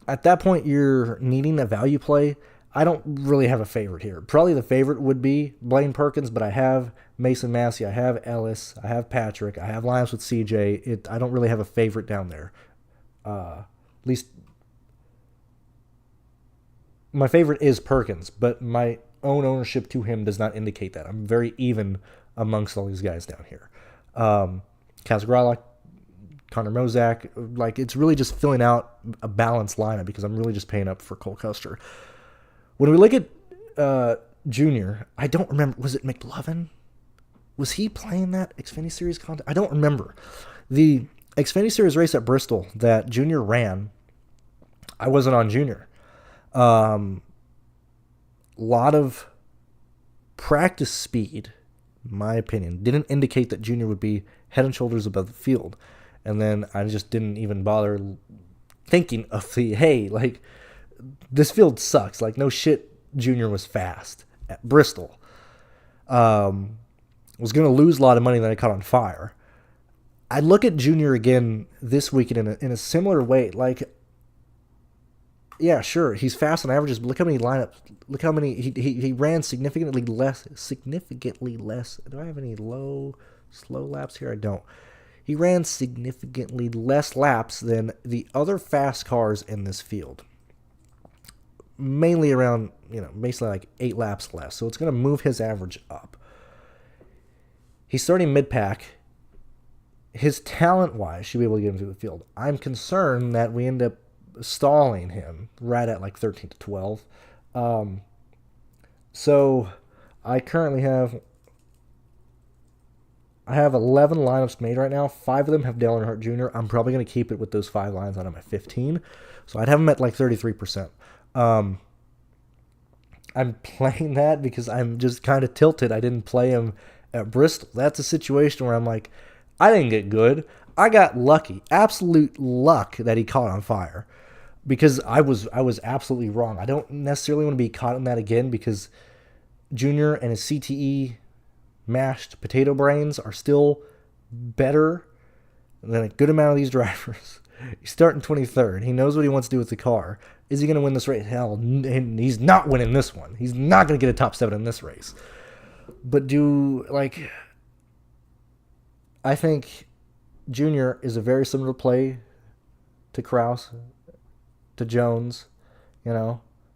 at that point, you're needing a value play. I don't really have a favorite here. Probably the favorite would be Blaine Perkins, but I have Mason Massey, I have Ellis, I have Patrick, I have lineups with CJ. I don't really have a favorite down there. At least my favorite is Perkins, but my own ownership to him does not indicate that. I'm very even amongst all these guys down here. Kazgrala, Connor Mozak, like it's really just filling out a balanced lineup because I'm really just paying up for Cole Custer. When we look at Junior, I don't remember. Was it McLovin? Was he playing that Xfinity Series content? I don't remember. The Xfinity Series race at Bristol that Junior ran, I wasn't on Junior. Lot of practice speed, in my opinion, didn't indicate that Junior would be head and shoulders above the field. And then I just didn't even bother thinking of hey, like, this field sucks. Like, no shit, Junior was fast at Bristol. Was going to lose a lot of money, then I caught on fire. I look at Junior again this weekend in a similar way. Like, yeah, sure, he's fast on averages, but look how many lineups. Look how many he ran significantly less. Do I have any slow laps here? I don't. He ran significantly less laps than the other fast cars in this field. Mainly around, basically like 8 laps less. So it's going to move his average up. He's starting mid-pack. His talent-wise should be able to get him through the field. I'm concerned that we end up stalling him right at like 13 to 12. So I currently have 11 lineups made right now. 5 of them have Dale Earnhardt Jr. I'm probably going to keep it with those 5 lines on him at 15. So I'd have him at like 33%. I'm playing that because I'm just kind of tilted. I didn't play him at Bristol. That's a situation where I'm like, I didn't get good. I got lucky. Absolute luck that he caught on fire. Because I was absolutely wrong. I don't necessarily want to be caught in that again because Junior and his CTE mashed potato brains are still better than a good amount of these drivers. He's starting 23rd. He knows what he wants to do with the car. Is he going to win this race? Hell, and he's not winning this one. He's not going to get a top 7 in this race. But I think Junior is a very similar play to Kraus, to Jones,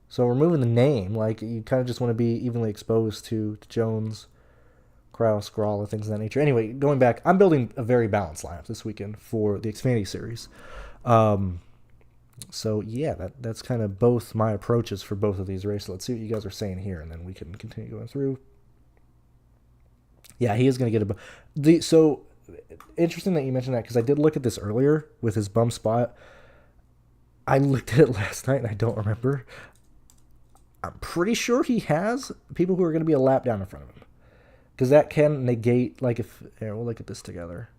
So removing the name, like you kind of just want to be evenly exposed to Jones, Kraus, Grawler, things of that nature. Anyway, going back, I'm building a very balanced lineup this weekend for the Xfinity Series. So yeah, that's kind of both my approaches for both of these races. Let's see what you guys are saying here, and then we can continue going through. Yeah, he is going to get so interesting that you mentioned that, because I did look at this earlier with his bum spot. I looked at it last night and I don't remember. I'm pretty sure he has people who are going to be a lap down in front of him, because that can negate, like, if here, we'll look at this together.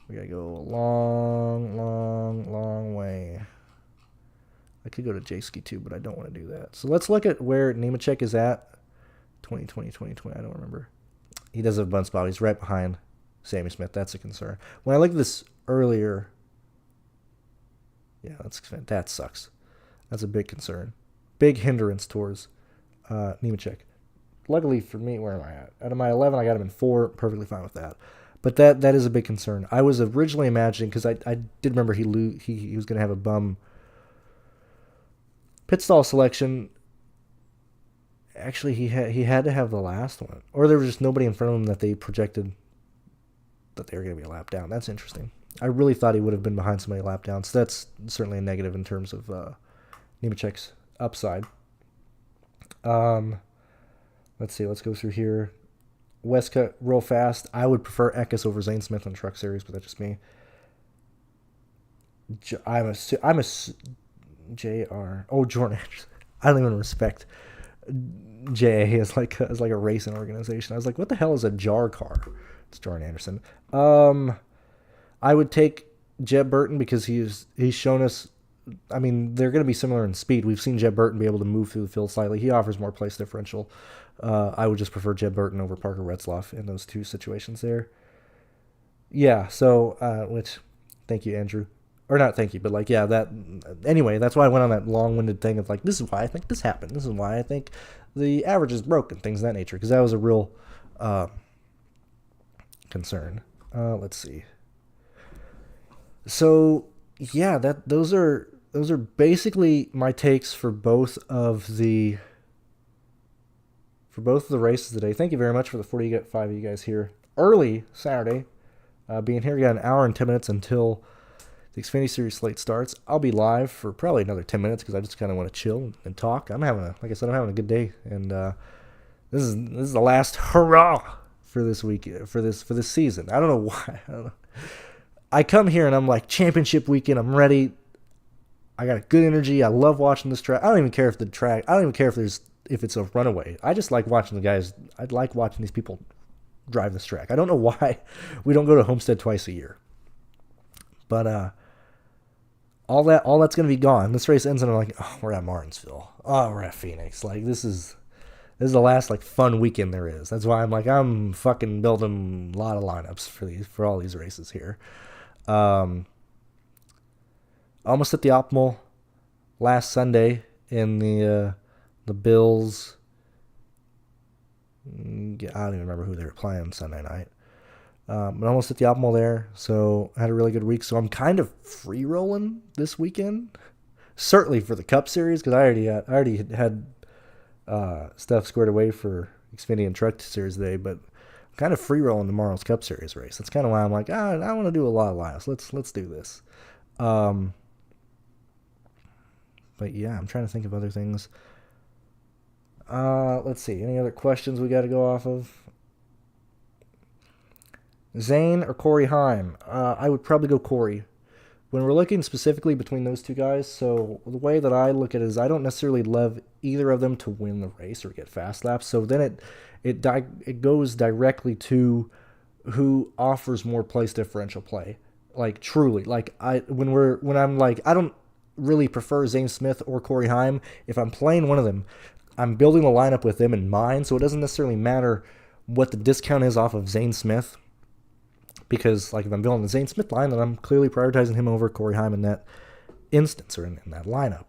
We gotta go a long way. I could go to J-Ski too, but I don't want to do that. So let's look at where Nemechek is at. 2020, I don't remember. He does have a bun spot. He's right behind Sammy Smith. That's a concern. When I looked at this earlier, yeah, that sucks. That's a big concern. Big hindrance towards Nemechek. Luckily for me, where am I at? Out of my 11, I got him in 4. Perfectly fine with that. But that is a big concern. I was originally imagining, because I did remember he was going to have a bum pit stall selection. Actually, he had to have the last one, or there was just nobody in front of him that they projected that they were going to be a lap down. That's interesting. I really thought he would have been behind somebody a lap down, so that's certainly a negative in terms of Nemechek's upside. Let's see. Let's go through here. Westcut real fast. I would prefer Eckes over Zane Smith on Truck Series, but that's just me. I'm a JR. Oh, Jordan Anderson. I don't even respect JA as like a racing organization. I was like, what the hell is a jar car? It's Jordan Anderson. I would take Jeb Burton, because he's shown us. I mean, they're going to be similar in speed. We've seen Jeb Burton be able to move through the field slightly. He offers more place differential. I would just prefer Jeb Burton over Parker Retzlaff in those two situations there. Yeah, so, which, thank you, Andrew. Or not thank you, but like, yeah, that, anyway, that's why I went on that long-winded thing of like, this is why I think this happened. This is why I think the average is broken, things of that nature, because that was a real concern. Let's see. So, yeah, those are basically my takes for both of the races today. Thank you very much for the 45 of you guys here early Saturday, being here. We got an hour and 10 minutes until the Xfinity Series slate starts. I'll be live for probably another 10 minutes because I just kind of want to chill and talk. I'm having like I said, I'm having a good day, and this is the last hurrah for this week, for this season. I don't know why. I don't know. I come here and I'm like, championship weekend. I'm ready. I got a good energy. I love watching this track. I don't even care if if it's a runaway. I just like watching the guys. I like watching these people drive this track. I don't know why we don't go to Homestead twice a year. But all that's gonna be gone. This race ends and I'm like, oh, we're at Martinsville. Oh, we're at Phoenix. Like this is the last like fun weekend there is. That's why I'm fucking building a lot of lineups for all these races here. Almost at the optimal last Sunday in the Bills. I don't even remember who they were playing Sunday night. But almost at the optimal there. So I had a really good week. So I'm kind of free rolling this weekend. Certainly for the Cup Series, because I already had stuff squared away for Xfinity and Truck Series today, but I'm kind of free rolling tomorrow's Cup Series race. That's kind of why I'm like, I want to do a lot of lives. Let's do this. But yeah, I'm trying to think of other things. Let's see. Any other questions we got to go off of? Zane or Corey Heim? I would probably go Corey. When we're looking specifically between those two guys, so the way that I look at it is I don't necessarily love either of them to win the race or get fast laps. So then it goes directly to who offers more place differential play. Like truly, like when I'm like, I don't really prefer Zane Smith or Corey Heim. If I'm playing one of them, I'm building a lineup with them in mind, so it doesn't necessarily matter what the discount is off of Zane Smith. Because like if I'm building the Zane Smith line, then I'm clearly prioritizing him over Corey Heim in that instance or in that lineup.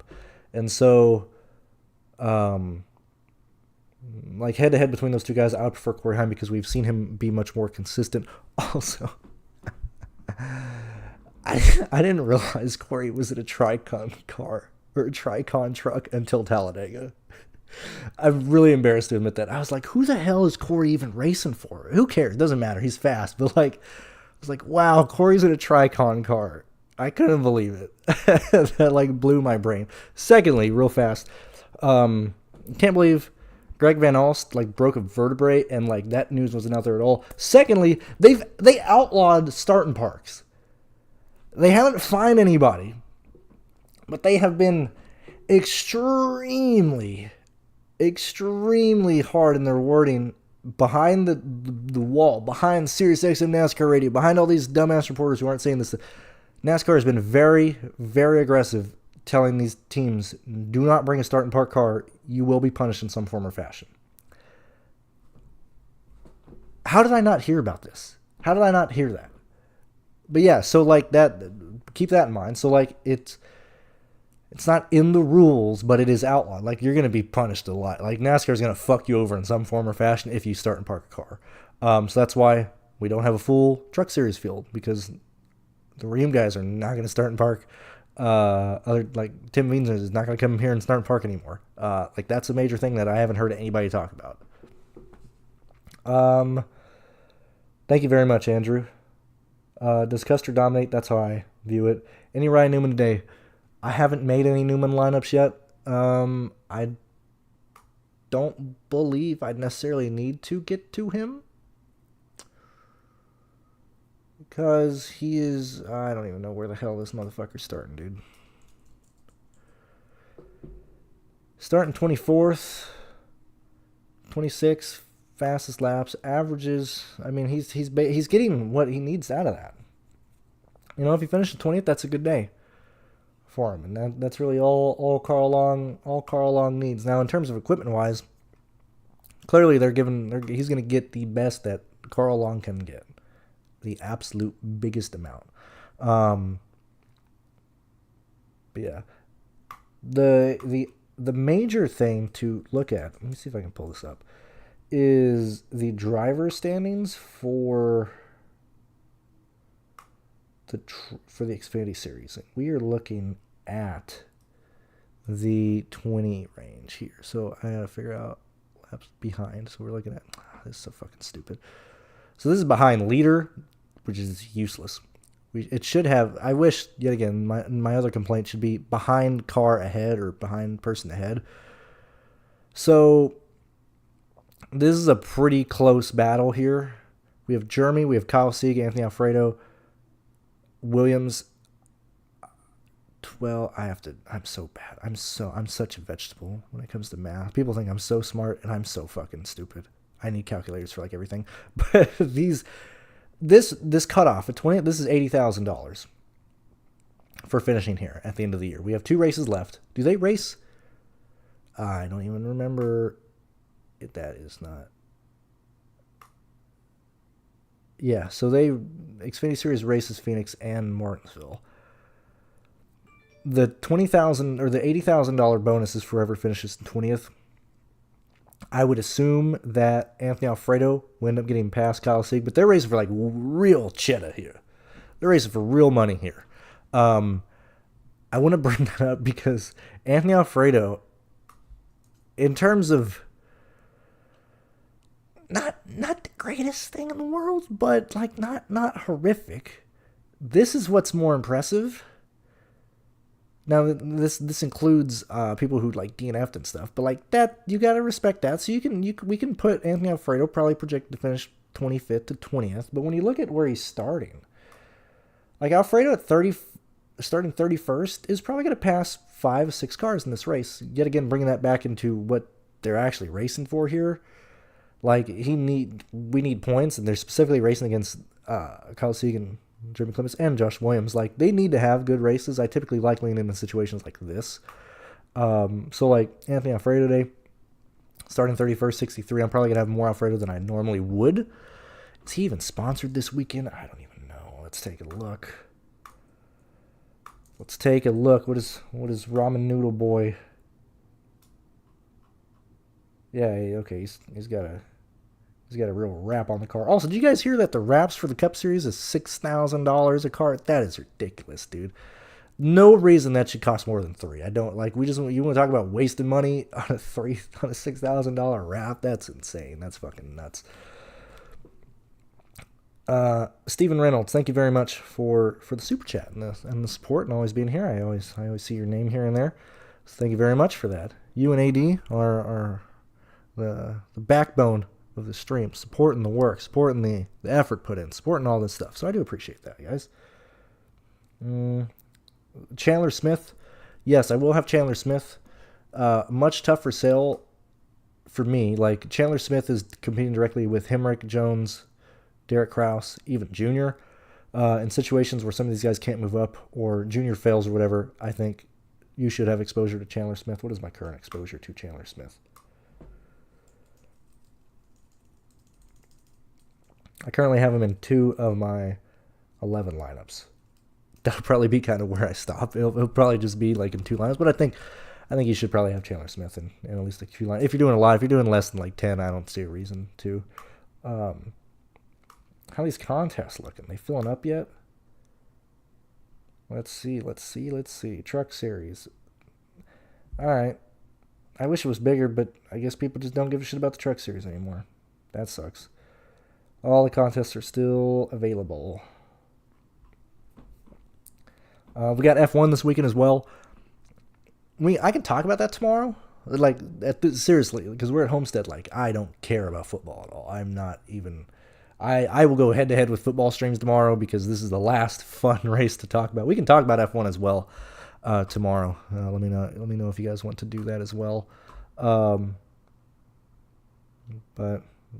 And so, like head to head between those two guys, I would prefer Corey Heim because we've seen him be much more consistent. Also, I didn't realize Corey was in a Tricon car for a Tricon truck until Talladega. I'm really embarrassed to admit that. I was like, who the hell is Corey even racing for? Who cares? Doesn't matter. He's fast. But like, I was like, wow, Corey's in a Tricon car. I couldn't believe it. That like blew my brain. Secondly, real fast, can't believe Greg Van Alst like broke a vertebrae and like that news wasn't out there at all. Secondly, they outlawed starting parks. They haven't fined anybody, but they have been extremely hard in their wording behind the wall, behind SiriusXM NASCAR Radio, behind all these dumbass reporters who aren't saying this. NASCAR has been very, very aggressive telling these teams, do not bring a starting park car. You will be punished in some form or fashion. How did I not hear about this? How did I not hear that? But yeah, so like that, keep that in mind. So like it's not in the rules, but it is outlawed. Like you're going to be punished a lot. Like NASCAR is going to fuck you over in some form or fashion if you start and park a car. So that's why we don't have a full Truck Series field, because the Ream guys are not going to start and park. Like Tim Means is not going to come here and start and park anymore. Like that's a major thing that I haven't heard anybody talk about. Thank you very much, Andrew. Does Custer dominate? That's how I view it. Any Ryan Newman today? I haven't made any Newman lineups yet. I don't believe I necessarily need to get to him, because he is... I don't even know where the hell this motherfucker's starting, dude. Starting 24th, 26th, fastest laps, averages. I mean, he's getting what he needs out of that. You know, if he finishes 20th, that's a good day for him, and that's really all Carl Long needs. Now, in terms of equipment wise, clearly he's going to get the best that Carl Long can get, the absolute biggest amount. But yeah, the major thing to look at, let me see if I can pull this up, is the driver standings for the Xfinity Series. And we are looking at the 20 range here. So I gotta figure out laps behind. So we're looking at, this is so fucking stupid. So this is behind leader, which is useless. It should have, I wish, yet again, my other complaint should be behind car ahead or behind person ahead. So this is a pretty close battle here. We have Jeremy, we have Kyle Sieg, Anthony Alfredo, Williams. Well, I'm so bad. I'm such a vegetable when it comes to math. People think I'm so smart, and I'm so fucking stupid. I need calculators for like everything. But this cutoff at 20, this is $80,000 for finishing here at the end of the year. We have 2 races left. Do they race? I don't even remember. That is not. Yeah, so Xfinity Series races Phoenix and Martinsville. The $20,000 or the $80,000 bonus is for whoever finishes 20th. I would assume that Anthony Alfredo will end up getting past Kyle Sieg, but they're racing for like real cheddar here. They're racing for real money here. I want to bring that up because Anthony Alfredo, in terms of not the greatest thing in the world, but like not horrific. This is what's more impressive. Now this includes people who like DNF'd and stuff, but like that you gotta respect that. So we can put Anthony Alfredo probably projected to finish 25th to 20th, but when you look at where he's starting, like Alfredo at starting 31st is probably gonna pass 5 or 6 cars in this race. Yet again, bringing that back into what they're actually racing for here. Like we need points, and they're specifically racing against Kyle Sieg and Jeremy Clements and Josh Williams. Like they need to have good races. I typically like leaning into situations like this. So like Anthony Alfredo today, starting 31st, 63. I'm probably gonna have more Alfredo than I normally would. Is he even sponsored this weekend? I don't even know. Let's take a look. What is Ramen Noodle Boy? Yeah, okay, he's got a real wrap on the car. Also, did you guys hear that the wraps for the Cup Series is $6,000 a car? That is ridiculous, dude. no reason that should cost more than 3. I don't like. You want to talk about wasting money on a $6,000 wrap? That's insane. That's fucking nuts. Stephen Reynolds, thank you very much for the super chat and the support and always being here. I always see your name here and there. So thank you very much for that. You and AD are the backbone of the stream, supporting the work, supporting the effort put in, supporting all this stuff. So I do appreciate that, guys. Chandler Smith, yes, I will have Chandler Smith. Much tougher sale for me. Like Chandler Smith is competing directly with Hemrick, Jones, Derek Kraus, even Junior. In situations where some of these guys can't move up or Junior fails or whatever, I think you should have exposure to Chandler Smith. What is my current exposure to Chandler Smith? I currently have him in 2 of my 11 lineups. That'll probably be kind of where I stop. It'll probably just be like in 2 lineups, but I think you should probably have Chandler Smith in at least a few lineups. If you're doing a lot, if you're doing less than like 10, I don't see a reason to. How are these contests looking? They filling up yet? Let's see. Truck Series. All right. I wish it was bigger, but I guess people just don't give a shit about the Truck Series anymore. That sucks. All the contests are still available. We got F1 this weekend as well. I can talk about that tomorrow. Like, seriously, because we're at Homestead. Like, I don't care about football at all. I'm not even. I will go head to head with football streams tomorrow because this is the last fun race to talk about. We can talk about F1 as well tomorrow. Let me know if you guys want to do that as well. But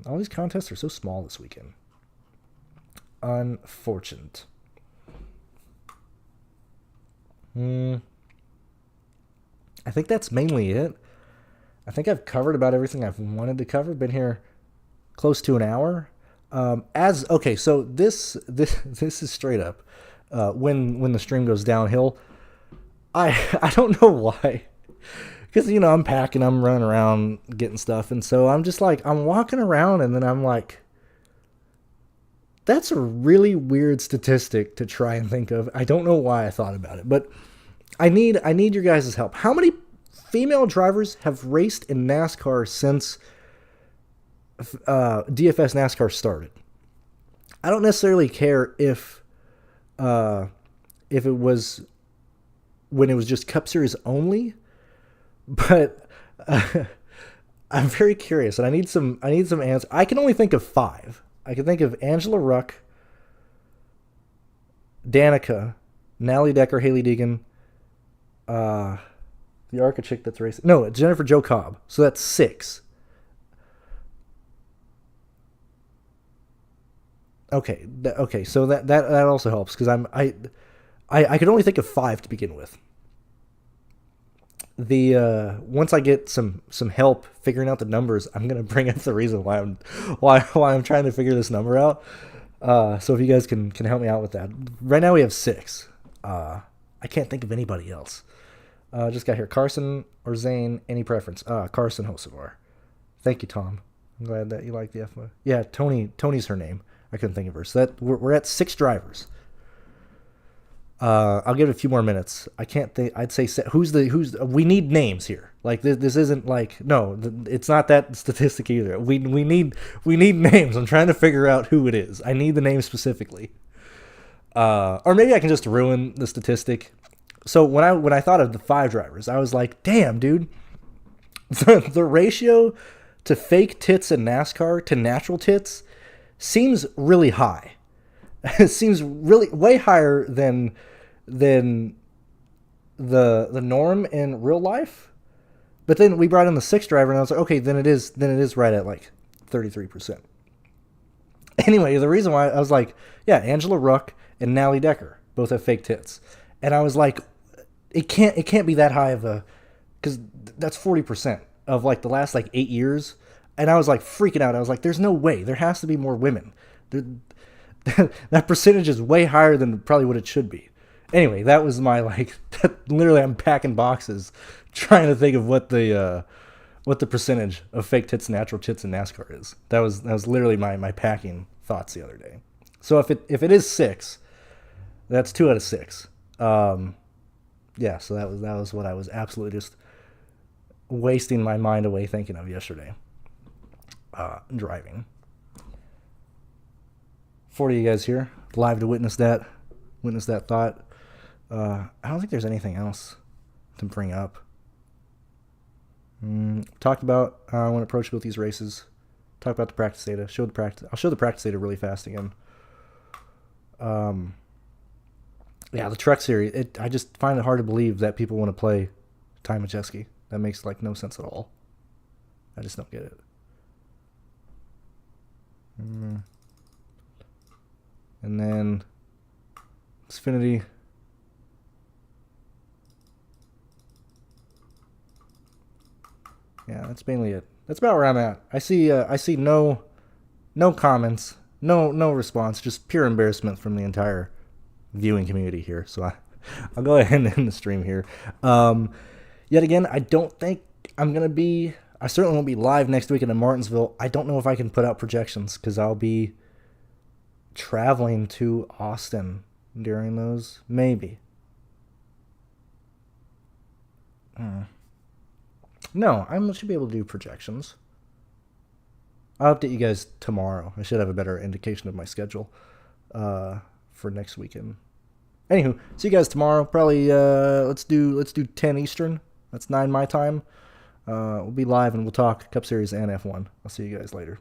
all these contests are so small this weekend. Unfortunate. I think that's mainly it. I think I've covered about everything I've wanted to cover. Been here close to an hour. So this is straight up. When the stream goes downhill, I don't know why. Because, I'm packing, I'm running around getting stuff. And so I'm just like, I'm walking around and then I'm like, that's a really weird statistic to try and think of. I don't know why I thought about it, but I need your guys' help. How many female drivers have raced in NASCAR since DFS NASCAR started? I don't necessarily care if it was when it was just Cup Series only, but I'm very curious, and I need some answers. I can only think of 5. I can think of Angela Ruck, Danica, Natalie Decker, Haley Deegan, the ARCA chick that's racing. No, Jennifer Jo Cobb. So that's 6. Okay, so that also helps because I could only think of 5 to begin with. Once I get some help figuring out the numbers, I'm gonna bring up the reason why I'm trying to figure this number out. So if you guys can help me out with that. Right now we have 6. I can't think of anybody else. Just got here. Carson or Zane, any preference? Carson Hocevar. Thank you, Tom. I'm glad that you like the F1. Yeah, Tony's her name. I couldn't think of her. So that we're at 6 drivers. I'll give it a few more minutes. I can't think. I'd say who's we need names here. Like this isn't like it's not that statistic either. We need names. I'm trying to figure out who it is. I need the name specifically. Or maybe I can just ruin the statistic. So when I thought of the 5 drivers, I was like, damn, dude, the ratio to fake tits in NASCAR to natural tits seems really high. It seems really way higher than the norm in real life. But then we brought in the 6th driver, and I was like, okay, then it is right at like 33%. Anyway, the reason why I was like, yeah, Angela Ruck and Natalie Decker both have fake tits, and I was like, it can't be that high of a, because that's 40% of like the last like 8 years, and I was like freaking out. I was like, there's no way. There has to be more women. That percentage is way higher than probably what it should be. Anyway, that was my literally I'm packing boxes trying to think of what the percentage of fake tits, natural tits in NASCAR is. That was literally my packing thoughts the other day. So if it is 6, that's 2 out of 6. yeah, so that was what I was absolutely just wasting my mind away thinking of yesterday. Driving. 40 of you guys here, live to witness that thought. I don't think there's anything else to bring up. Talked about when approached both these races. Talk about the practice data. I'll show the practice data really fast again. Yeah, the Truck Series. I just find it hard to believe that people want to play Ty Majeski. That makes like no sense at all. I just don't get it. And then Xfinity. Yeah, that's mainly it. That's about where I'm at. I see no comments, no response, just pure embarrassment from the entire viewing community here. So I'll go ahead and end the stream here. Yet again, I don't think I'm gonna be. I certainly won't be live next weekend in Martinsville. I don't know if I can put out projections because I'll be traveling to Austin during those. Maybe. No, I should be able to do projections. I'll update you guys tomorrow. I should have a better indication of my schedule for next weekend. Anywho, see you guys tomorrow. Probably let's do 10 Eastern. That's 9 my time. We'll be live and we'll talk Cup Series and F1. I'll see you guys later.